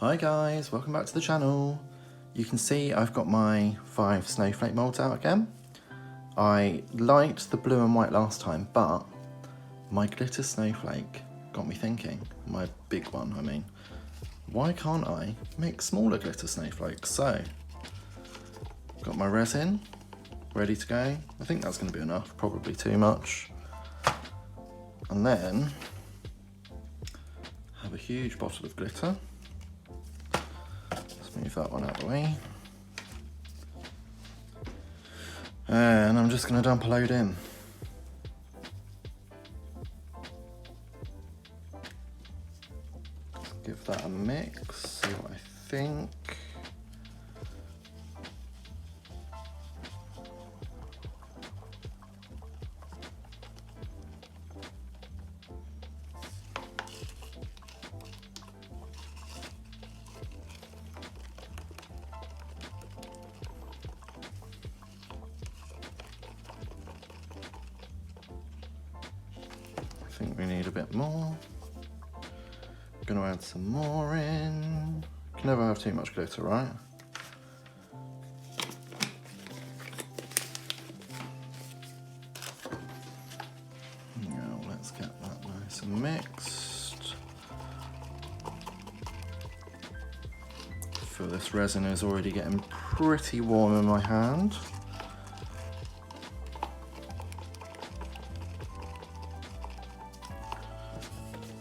Hi guys, welcome back to the channel. You can see I've got my 5 snowflake molds out again. I liked the blue and white last time, but my glitter snowflake got me thinking, my big one I mean, why can't I make smaller glitter snowflakes? So, got my resin ready to go. I think that's going to be enough, probably too much. And then, have a huge bottle of glitter. Move that one out of the way. And I'm just going to dump a load in. Give that a mix, see what I think. I think we need a bit more. I'm going to add some more in. Can never have too much glitter, right? Now let's get that nice and mixed. I feel this resin is already getting pretty warm in my hand.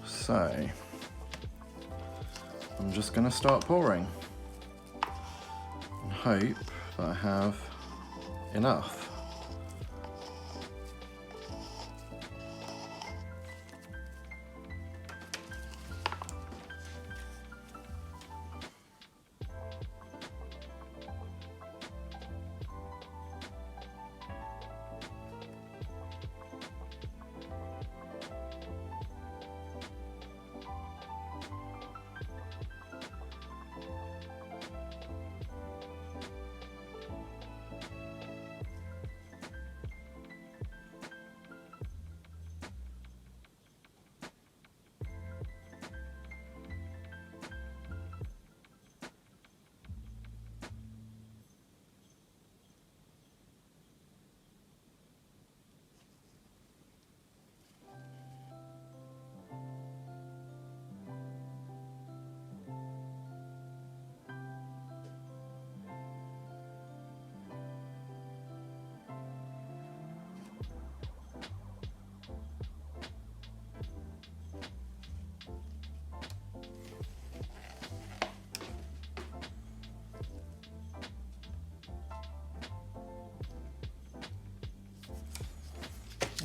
So, I'm just going to start pouring and hope that I have enough.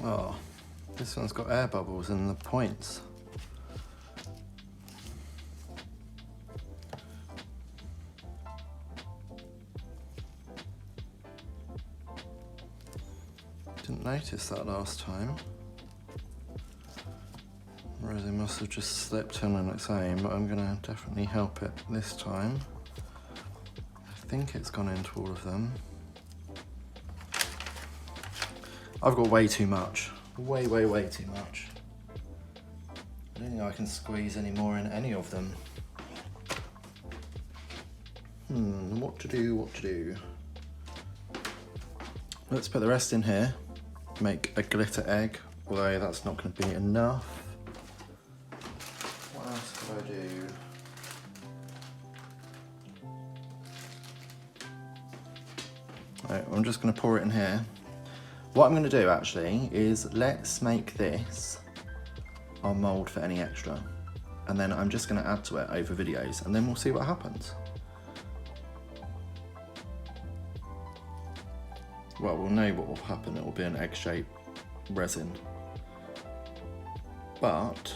Oh, this one's got air bubbles in the points. Didn't notice that last time. Resin must have just slipped in on its own, but I'm gonna definitely help it this time. I think it's gone into all of them. I've got way too much. Way too much. I don't think I can squeeze any more in any of them. What to do? Let's put the rest in here. Make a glitter egg, although that's not going to be enough. What else could I do? Right, I'm just going to pour it in here. What I'm going to do actually is let's make this our mould for any extra, and then I'm just going to add to it over videos, and then we'll see what happens. Well, we'll know what will happen. It will be an egg-shaped resin, but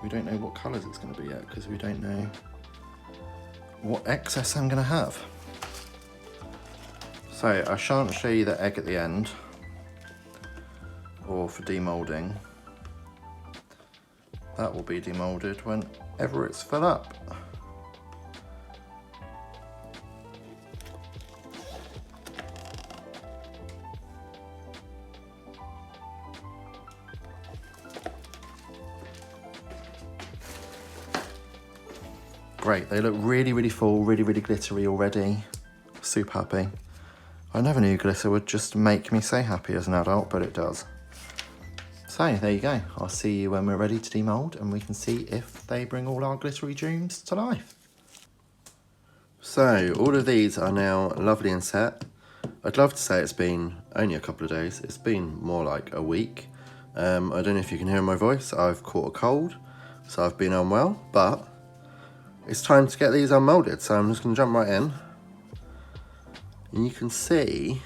we don't know what colours it's going to be yet because we don't know what excess I'm going to have. So I shan't show you the egg at the end or for demoulding. That will be demoulded whenever it's filled up. great. They look really, really full, really, really glittery already. Super happy. I never knew glitter would just make me so happy as an adult, but it does. So there you go. I'll see you when we're ready to demold and we can see if they bring all our glittery dreams to life. So all of these are now lovely and set. I'd love to say it's been only a couple of days. It's been more like a week. I don't know if you can hear my voice. I've caught a cold, so I've been unwell, but it's time to get these unmolded. So I'm just going to jump right in. And you can see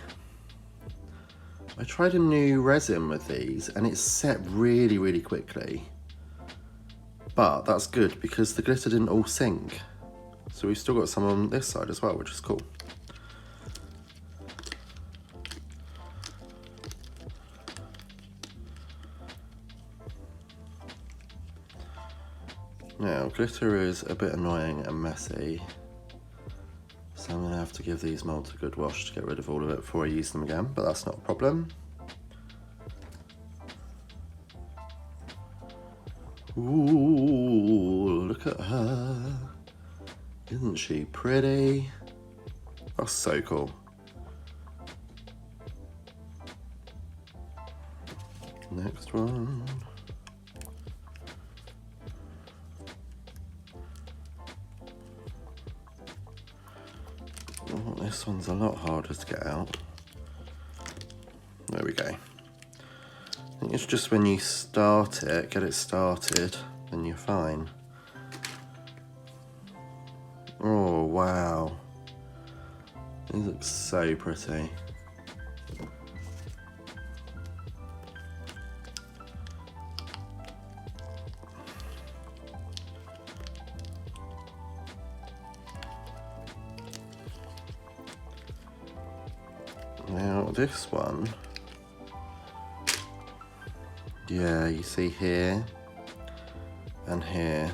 I tried a new resin with these and it's set really, really quickly. But that's good because the glitter didn't all sink. So we've still got some on this side as well, which is cool. Now, glitter is a bit annoying and messy. So I'm going to have to give these molds a good wash to get rid of all of it before I use them again, but that's not a problem. Ooh, look at her. Isn't she pretty? That's so cool. Next one. Oh, this one's a lot harder to get out. There we go. I think it's just when you start it, get it started, then you're fine. Oh, wow. These look so pretty. Now this one, yeah, you see here and here,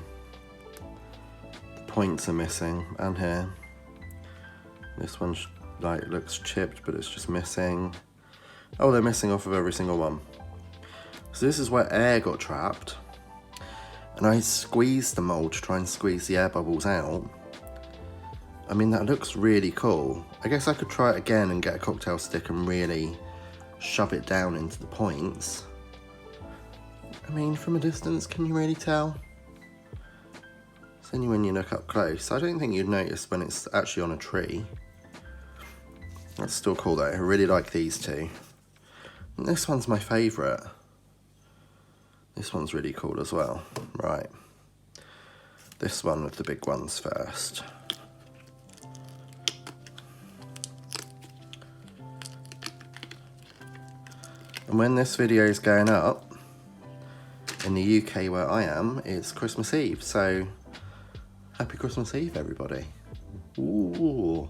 the points are missing, and here. This one like looks chipped, but it's just missing. Oh, they're missing off of every single one. So this is where air got trapped, and I squeezed the mold to try and squeeze the air bubbles out. I mean, that looks really cool. I guess I could try it again and get a cocktail stick and really shove it down into the points. I mean, from a distance, can you really tell? It's only when you look up close. I don't think you'd notice when it's actually on a tree. That's still cool though. I really like these two. And this one's my favourite. This one's really cool as well. Right. This one with the big ones first. And when this video is going up, in the UK where I am, it's Christmas Eve, so happy Christmas Eve, everybody. Ooh.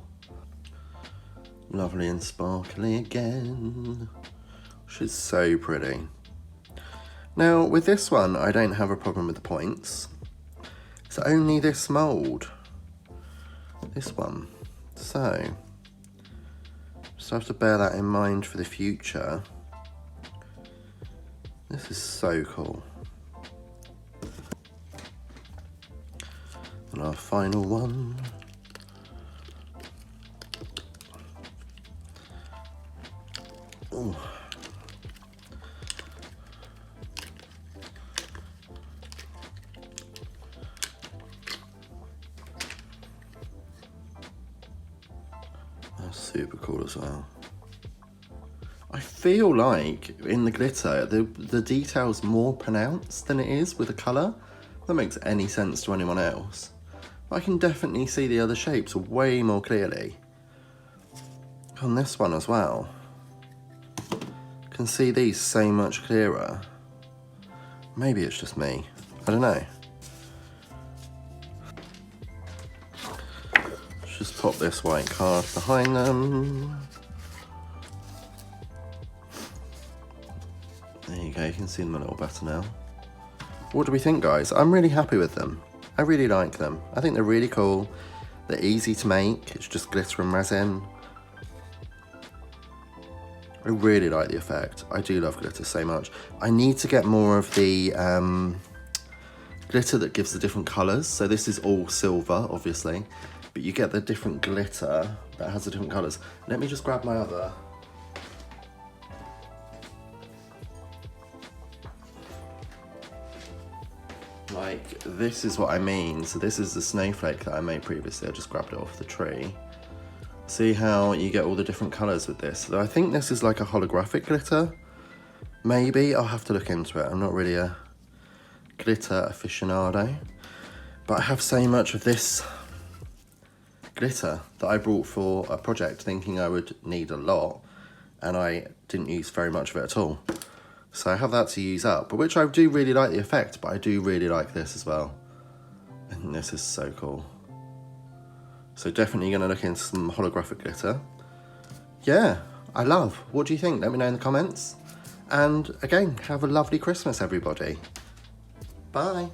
Lovely and sparkly again. She's so pretty. Now, with this one, I don't have a problem with the points. It's only this mould. This one. So, just have to bear that in mind for the future. This is so cool. And our final one. Ooh. That's super cool as well. I feel like in the glitter, the detail's more pronounced than it is with the colour. If that makes any sense to anyone else. But I can definitely see the other shapes way more clearly. On this one as well. Can see these so much clearer. Maybe it's just me. I don't know. Let's just pop this white card behind them. There you go, you can see them a little better now. What do we think, guys? I'm really happy with them. I really like them. I think they're really cool. They're easy to make. It's just glitter and resin. I really like the effect. I do love glitter so much. I need to get more of the glitter that gives the different colours. So this is all silver, obviously, but you get the different glitter that has the different colours. Let me just grab my other. Like, this is what I mean. So this is the snowflake that I made previously. I just grabbed it off the tree. See how you get all the different colours with this. So I think this is like a holographic glitter. Maybe, I'll have to look into it. I'm not really a glitter aficionado. But I have so much of this glitter that I brought for a project thinking I would need a lot. And I didn't use very much of it at all. So I have that to use up, but which I do really like the effect, but I do really like this as well. And this is so cool. So definitely gonna look into some holographic glitter. Yeah, I love. What do you think? Let me know in the comments. And again, have a lovely Christmas, everybody. Bye.